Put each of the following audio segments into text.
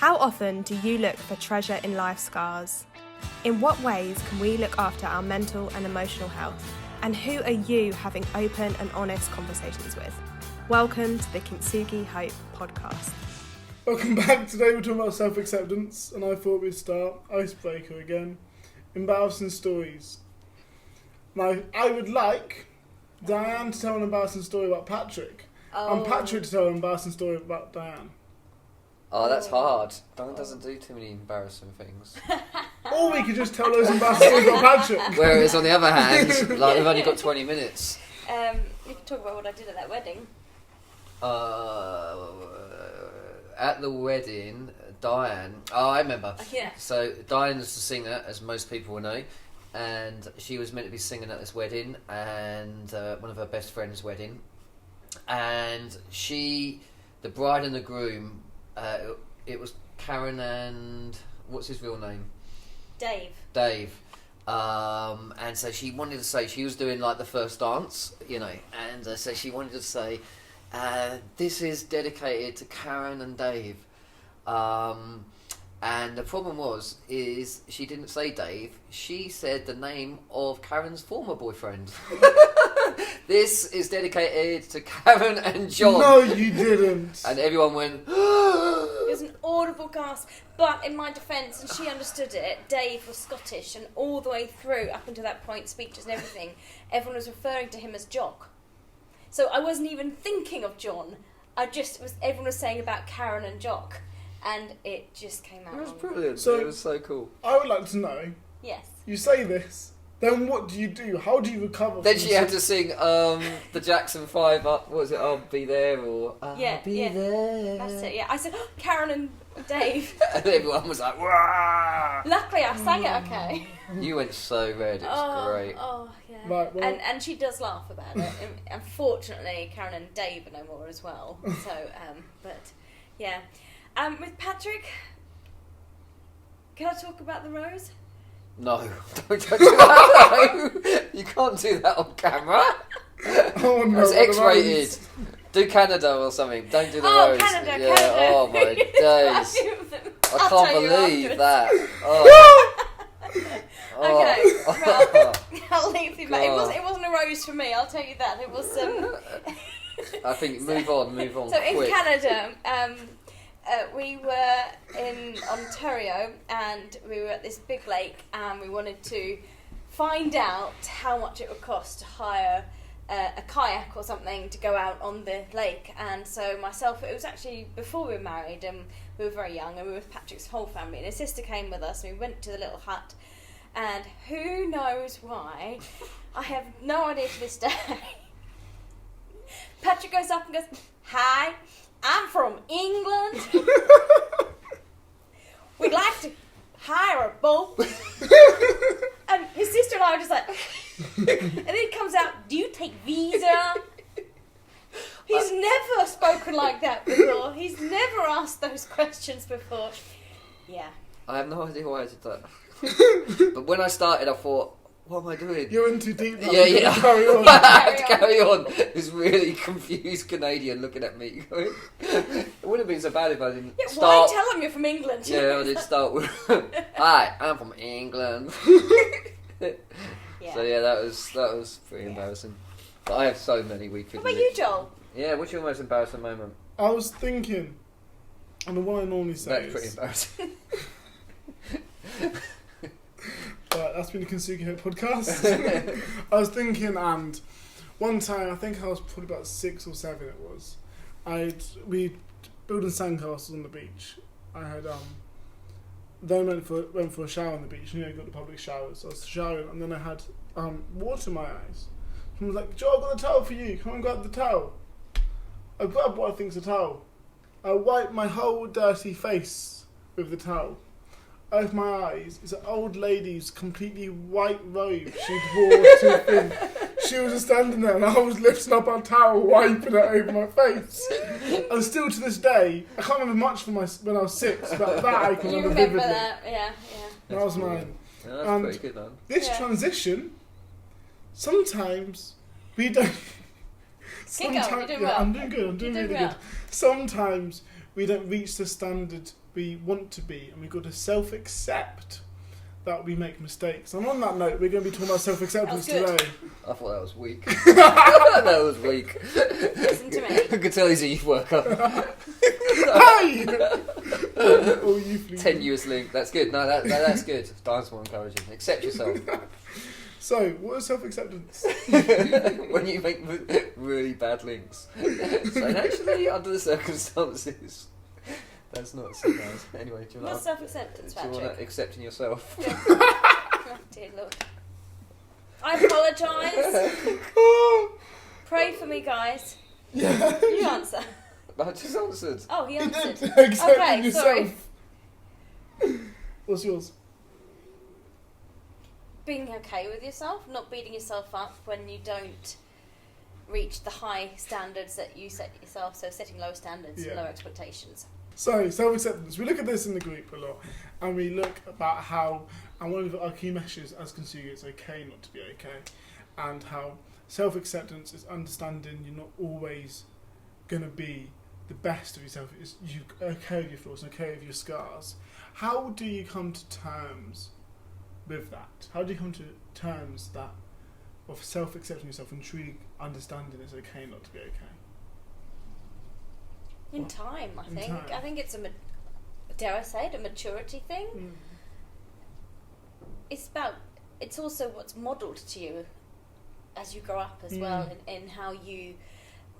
How often do you look for treasure in life scars? In what ways can we look after our mental and emotional health? And who are you having open and honest conversations with? Welcome to the Kintsugi Hope podcast. Welcome back. Today we're talking about self-acceptance, and I thought we'd start icebreaker again. Embarrassing stories. Now, I would like Diane to tell an embarrassing story about Patrick, and Patrick to tell an embarrassing story about Diane. Oh, that's hard. Diane doesn't do too many embarrassing things. Or we could just tell those embarrassing stories about Patrick. Whereas on the other hand, like we've only got 20 minutes. You can talk about what I did at that wedding. At the wedding, Diane... Oh, I remember. Yeah. So Diane is the singer, as most people will know, and she was meant to be singing at this wedding, and one of her best friends' wedding. And the bride and the groom... it was Karen and... What's his real name? Dave. And so she wanted to say... She was doing like the first dance, you know. And so she wanted to say... this is dedicated to Karen and Dave. And the problem is she didn't say Dave. She said the name of Karen's former boyfriend. This is dedicated to Karen and John. No, you didn't. And everyone went... It was an audible gasp. But in my defence, and she understood it, Dave was Scottish, and all the way through, up until that point, speeches and everything, everyone was referring to him as Jock. So I wasn't even thinking of John. Everyone was saying about Karen and Jock, and it just came out. It was wrong. brilliant. So- it was so cool. I would like to know, Yes. you say this, then what do you do? How do you recover Then from she had to sing the Jackson 5 up. What was it? I'll be there or I'll be there. That's it. Yeah, I said Karen and Dave. And everyone was like, "Wah!" Luckily, I sang it okay. You went so red. It was great. Oh, yeah. Right, well- and she does laugh about it. And unfortunately, Karen and Dave are no more as well. So, but yeah. With Patrick, can I talk about the rose? No, don't touch that. No. You can't do that on camera. Oh no, It's what X-rated. Do Canada or something. Don't do the Oh, rose. Canada, yeah. Canada. Oh my days. I I'll can't tell you believe afterwards. that. Oh. Okay, Oh. well, I'll leave you back. God. It wasn't a rose for me, I'll tell you that. It was I think move on So in quick. Canada, we were in Ontario, and we were at this big lake, and we wanted to find out how much it would cost to hire a kayak or something to go out on the lake. And so myself, it was actually before we were married, and we were very young, and we were with Patrick's whole family, and his sister came with us, and we went to the little hut, and who knows why, I have no idea to this day, Patrick goes up and goes, "Hi, I'm from England. We'd like to hire a boat." And his sister and I were just like, and then he comes out, "Do you take visa?" He's never spoken like that before. He's never asked those questions before. Yeah. I have no idea why I did that. But when I started, I thought, what am I doing? You're in too deep now. Yeah. Carry on. I had to carry on. This really confused Canadian looking at me going, it wouldn't have been so bad if I didn't Yeah, start. why tell him you're from England? Yeah, I did start with, "Hi, I'm from England." Yeah. So yeah, that was pretty embarrassing. But I have so many weak What about you, Joel? Yeah, what's your most embarrassing moment? I was thinking, and the one I normally say That's is... pretty embarrassing. Right, that's been the Kintsugi Hope podcast. I was thinking, and one time, I think I was probably about 6 or 7 it was, we building sandcastles on the beach. I had then went for a shower on the beach, you know, you got the public showers. So I was showering, and then I had water in my eyes. Someone was like, "Joe, I've got the towel for you, come and grab the towel." I grabbed what I think's a towel. I wiped my whole dirty face with the towel. Out of my eyes is an old lady's completely white robe she'd wore to a thing. She was just standing there, and I was lifting up a towel, wiping it over my face. And still to this day, I can't remember much from when I was 6, but that I can You remember remember vividly. that? Yeah. That was mine. Yeah, that's And pretty good, man. this Yeah. transition, sometimes we don't. Keep going, you're doing well. I'm doing good. I'm doing You're really doing good. Sometimes we don't reach the standard we want to be, and we've got to self-accept that we make mistakes. And on that note, we're going to be talking about self-acceptance today. I thought that was weak. That was weak. Listen to me. I could tell he's a youth worker. Hey! All youth leaders. Tenuous link. That's good. No, that's good. Diane's more encouraging. Accept yourself. So, what is self-acceptance? When you make really bad links. So actually, under the circumstances, that's not so nice. Anyway, do you want What's self-acceptance, to Patrick? accepting yourself? Oh, dear Lord. I apologise. Pray for me, guys. Yeah. You answer. I just answered. Oh, he answered. Accepting Okay, yourself. sorry. What's yours? Being okay with yourself, not beating yourself up when you don't reach the high standards that you set yourself, so setting low standards, Yeah. low expectations. So, self-acceptance. We look at this in the group a lot, and we look about how, and one of our key messages as Kintsugi, it's okay not to be okay, and how self-acceptance is understanding you're not always going to be the best of yourself. It's you okay with your flaws, okay with your scars. How do you come to terms with that? How do you come to terms that of self-accepting yourself and truly understanding it's okay not to be okay? In time, I In think. time. I think it's dare I say it, a maturity thing. Mm. It's also what's modelled to you as you grow up as well, in how you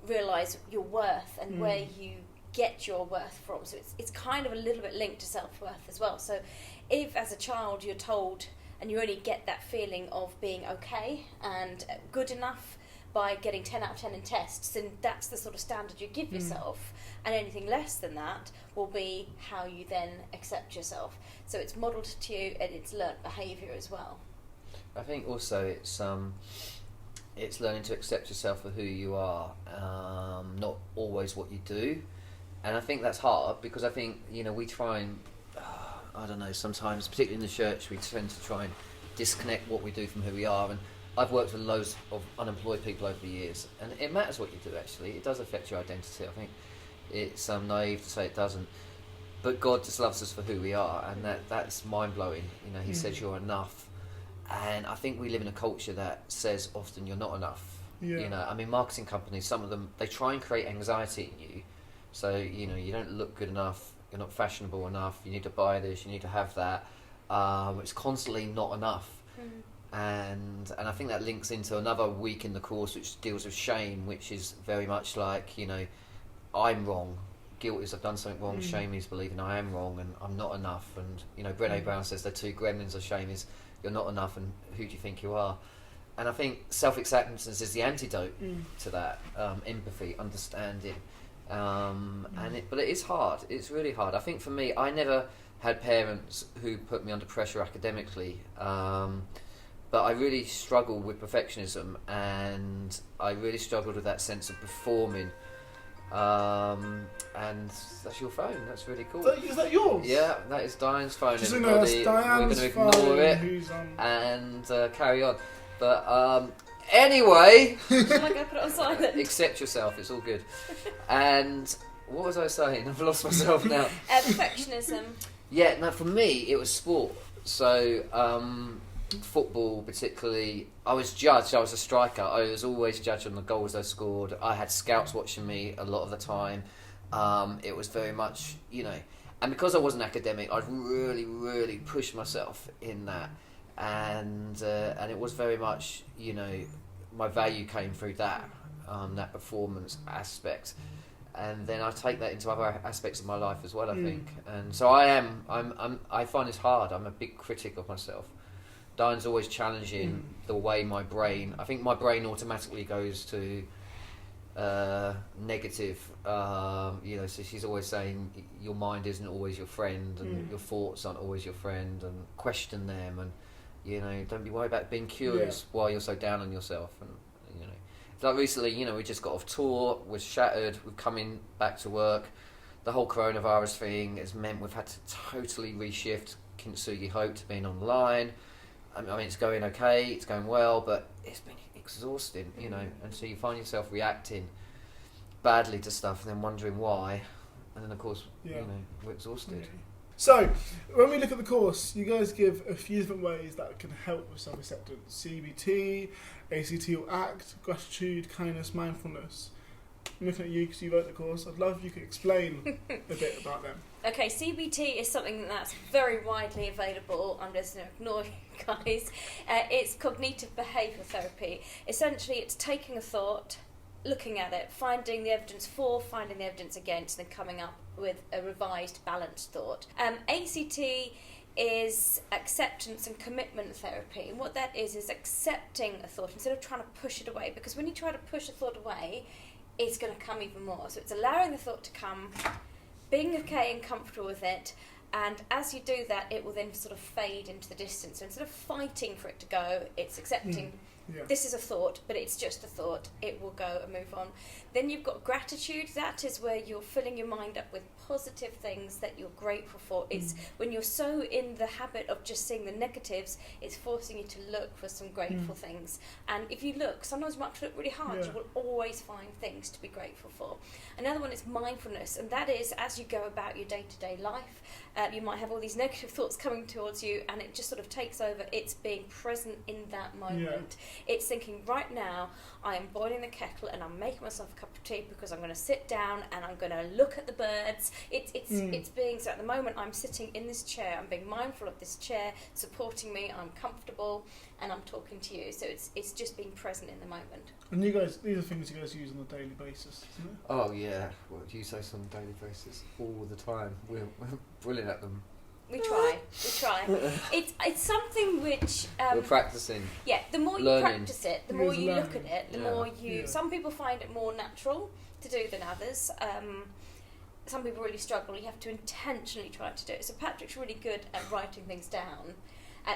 realise your worth and where you get your worth from. So it's kind of a little bit linked to self-worth as well. So if as a child you're told and you only get that feeling of being okay and good enough by getting 10 out of 10 in tests, then that's the sort of standard you give yourself, and anything less than that will be how you then accept yourself. So it's modelled to you and it's learnt behaviour as well. I think also it's learning to accept yourself for who you are, not always what you do. And I think that's hard because I think, we try and, I don't know, sometimes, particularly in the church, we tend to try and disconnect what we do from who we are. And I've worked with loads of unemployed people over the years, and it matters what you do, actually. It does affect your identity. I think it's naive to say it doesn't. But God just loves us for who we are, and that's mind-blowing. He says you're enough. And I think we live in a culture that says often you're not enough. Yeah. Marketing companies, some of them, they try and create anxiety in you. So, you don't look good enough, you're not fashionable enough, you need to buy this, you need to have that. It's constantly not enough. And I think that links into another week in the course which deals with shame, which is very much like, I'm wrong. Guilt is I've done something wrong, shame is believing I am wrong and I'm not enough. And, Brené Brown says the two gremlins of shame is you're not enough and who do you think you are? And I think self-acceptance is the antidote to that, empathy, understanding. But it is hard. It's really hard. I think for me, I never had parents who put me under pressure academically, but I really struggled with perfectionism, and I really struggled with that sense of performing. And that's your phone. That's really cool. Is that yours? Yeah, that is Diane's phone. Just so you know, that's Everybody. We're going Diane's to ignore phone, it who's and carry on. But anyway, Shall I go put it on silent? accept yourself. It's all good. And what was I saying? I've lost myself now. Perfectionism. Yeah, no, for me, it was sport. So, football particularly, I was judged, I was a striker. I was always judged on the goals I scored. I had scouts watching me a lot of the time. It was very much, and because I wasn't academic, I'd really, really pushed myself in that. And it was very much, my value came through that, that performance aspect. And then I take that into other aspects of my life as well, I think. And so I find this hard. I'm a big critic of myself. Diane's always challenging the way my brain, I think my brain automatically goes to negative, so she's always saying your mind isn't always your friend, and your thoughts aren't always your friend, and question them, and don't be worried about being curious while you're so down on yourself. And like recently, we just got off tour, we're shattered, we're coming back to work. The whole coronavirus thing has meant we've had to totally reshift Kintsugi Hope to being online. I mean, it's going okay, it's going well, but it's been exhausting, and so you find yourself reacting badly to stuff and then wondering why, and then of course we're exhausted. Okay. So, when we look at the course, you guys give a few different ways that can help with self-acceptance. CBT, ACT or ACT, gratitude, kindness, mindfulness. I'm looking at you because you wrote the course. I'd love if you could explain a bit about them. Okay, CBT is something that's very widely available. I'm just going to ignore you guys. It's cognitive behaviour therapy. Essentially, it's taking a thought, looking at it, finding the evidence for, finding the evidence against, and then coming up with a revised, balanced thought. ACT is acceptance and commitment therapy. And what that is accepting a thought instead of trying to push it away. Because when you try to push a thought away, it's going to come even more. So it's allowing the thought to come, being okay and comfortable with it, and as you do that, it will then sort of fade into the distance. So instead of fighting for it to go, it's accepting this is a thought, but it's just a thought. It will go and move on. Then you've got gratitude. That is where you're filling your mind up with positive things that you're grateful for. It's when you're so in the habit of just seeing the negatives, it's forcing you to look for some grateful things. And if you look, sometimes you might have to look really hard, you will always find things to be grateful for. Another one is mindfulness, and that is as you go about your day-to-day life, you might have all these negative thoughts coming towards you, and it just sort of takes over. It's being present in that moment. It's thinking, right now, I am boiling the kettle and I'm making myself a cup of tea because I'm going to sit down and I'm going to look at the birds. It's being, so at the moment I'm sitting in this chair, I'm being mindful of this chair supporting me, I'm comfortable, and I'm talking to you. So it's just being present in the moment. And you guys, these are things you guys use on a daily basis, isn't it? Oh yeah, well, do you say this on a daily basis all the time? We're brilliant at them. We try. It's something which we're practicing. Yeah, the more you practice it, the more you look at it, the more you. Yeah. Some people find it more natural to do than others. Some people really struggle. You have to intentionally try to do it. So Patrick's really good at writing things down.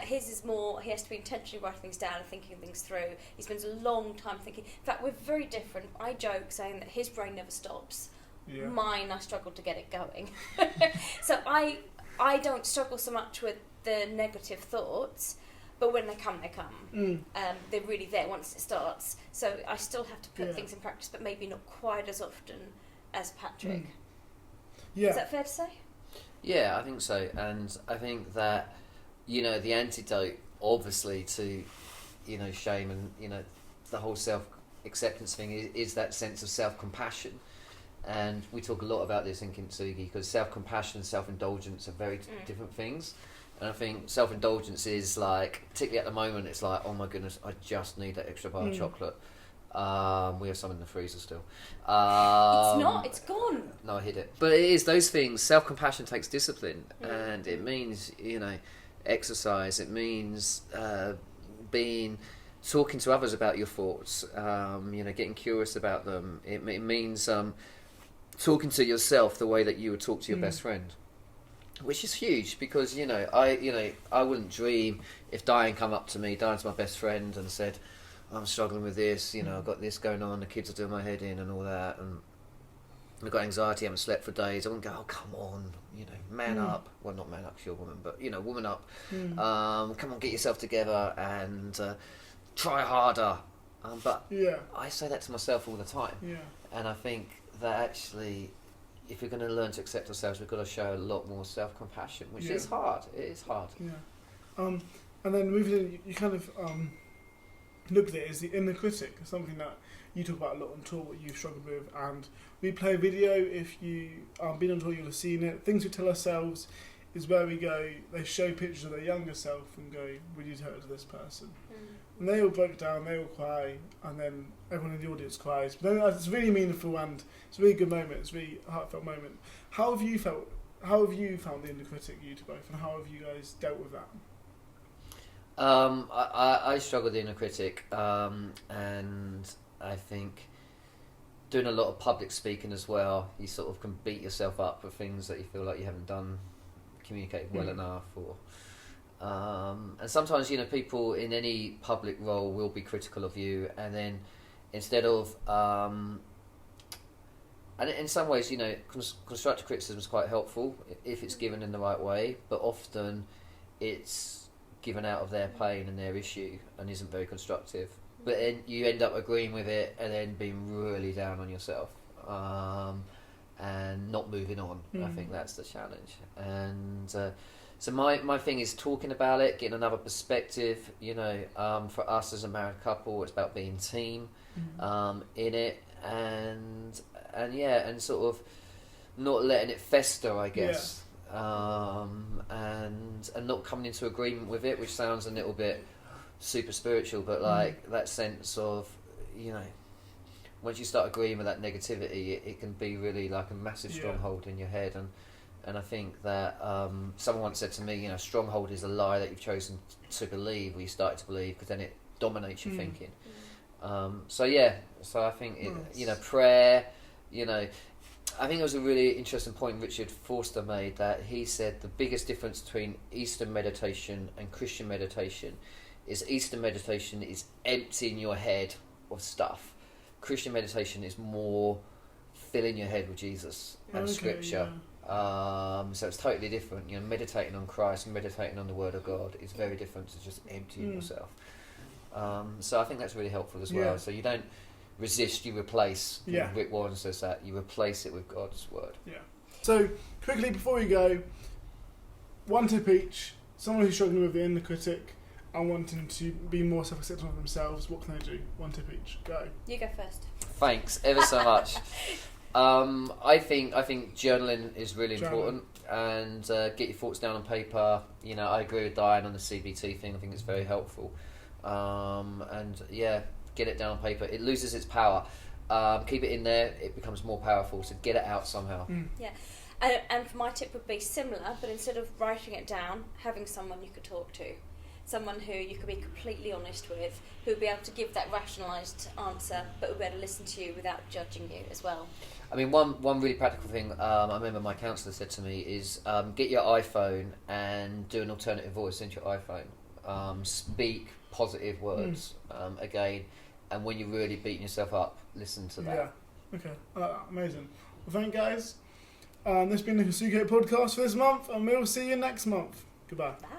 His is more, he has to be intentionally writing things down and thinking things through. He spends a long time thinking. In fact, we're very different. I joke saying that his brain never stops. Yeah. Mine, I struggle to get it going. So I don't struggle so much with the negative thoughts, but when they come, they come. They're really there once it starts. So I still have to put things in practice, but maybe not quite as often as Patrick. Yeah. Is that fair to say? Yeah, I think so. And I think that, the antidote, obviously, to, shame and, the whole self-acceptance thing is that sense of self-compassion. And we talk a lot about this in Kintsugi because self-compassion and self-indulgence are very different things. And I think self-indulgence is like, particularly at the moment, it's like, oh my goodness, I just need that extra bar of chocolate. We have some in the freezer still. It's not, it's gone. No, I hid it. But it is those things. Self-compassion takes discipline, and it means, exercise. It means talking to others about your thoughts, getting curious about them. It means talking to yourself the way that you would talk to your best friend, which is huge because I wouldn't dream if Diane come up to me. Diane's my best friend and said, "I'm struggling with this. I've got this going on. The kids are doing my head in and all that, and I've got anxiety. I haven't slept for days." I wouldn't go, "Oh, come on, man up." Well, not man up, 'cause you're a woman, but woman up. Come on, get yourself together and try harder. But I say that to myself all the time, and I think that actually, if we're going to learn to accept ourselves, we've got to show a lot more self-compassion, which is hard. It is hard. Yeah. And then moving in, you kind of looked at it as the inner critic, something that you talk about a lot on tour, what you've struggled with, and we play a video. If you been on tour, you'll have seen it. Things we tell ourselves is where we go, they show pictures of their younger self and go, would you tell it to this person? And they all break down, they all cry, and then everyone in the audience cries. But then it's really meaningful and it's a really good moment, it's a really heartfelt moment. How have you found the inner critic, you two both, and how have you guys dealt with that? I struggle with the inner critic, and I think doing a lot of public speaking as well, you sort of can beat yourself up for things that you feel like you haven't communicated well enough, or and sometimes people in any public role will be critical of you, and then instead of and in some ways constructive criticism is quite helpful if it's given in the right way, but often it's given out of their pain and their issue and isn't very constructive, but then you end up agreeing with it and then being really down on yourself. and not moving on. I think that's the challenge. And so my thing is talking about it, getting another perspective. For us as a married couple, it's about being team in it, and sort of not letting it fester, I guess. And not coming into agreement with it, which sounds a little bit super spiritual, but like that sense of, once you start agreeing with that negativity, it can be really like a massive stronghold in your head. And I think that someone once said to me, stronghold is a lie that you've chosen to believe, or you started to believe, because then it dominates your thinking. So I think prayer, I think it was a really interesting point Richard Forster made, that he said the biggest difference between Eastern meditation and Christian meditation is Eastern meditation is emptying your head of stuff. Christian meditation is more filling your head with Jesus and Scripture. So it's totally different. Meditating on Christ, meditating on the Word of God is very different to just emptying yourself. So I think that's really helpful as well. So you don't resist, you replace. Rick Warren says that you replace it with God's Word. So quickly before we go, one tip each. Someone who's struggling with the inner critic and wanting to be more self-accepting of themselves, what can they do? One tip each. Go. You go first. Thanks ever so much. I think journaling is really important, and get your thoughts down on paper. I agree with Diane on the CBT thing. I think it's very helpful. Get it down on paper. It loses its power. Keep it in there. It becomes more powerful. So get it out somehow. Yeah. And my tip would be similar, but instead of writing it down, having someone you could talk to. Someone who you could be completely honest with, who would be able to give that rationalised answer, but would be able to listen to you without judging you as well. I mean, one really practical thing I remember my counsellor said to me is get your iPhone and do an alternative voice into your iPhone. Speak positive words again, and when you're really beating yourself up, listen to that. Yeah, okay, amazing. Well, thank you guys. This has been the Kintsugi podcast for this month, and we'll see you next month. Goodbye. Bye.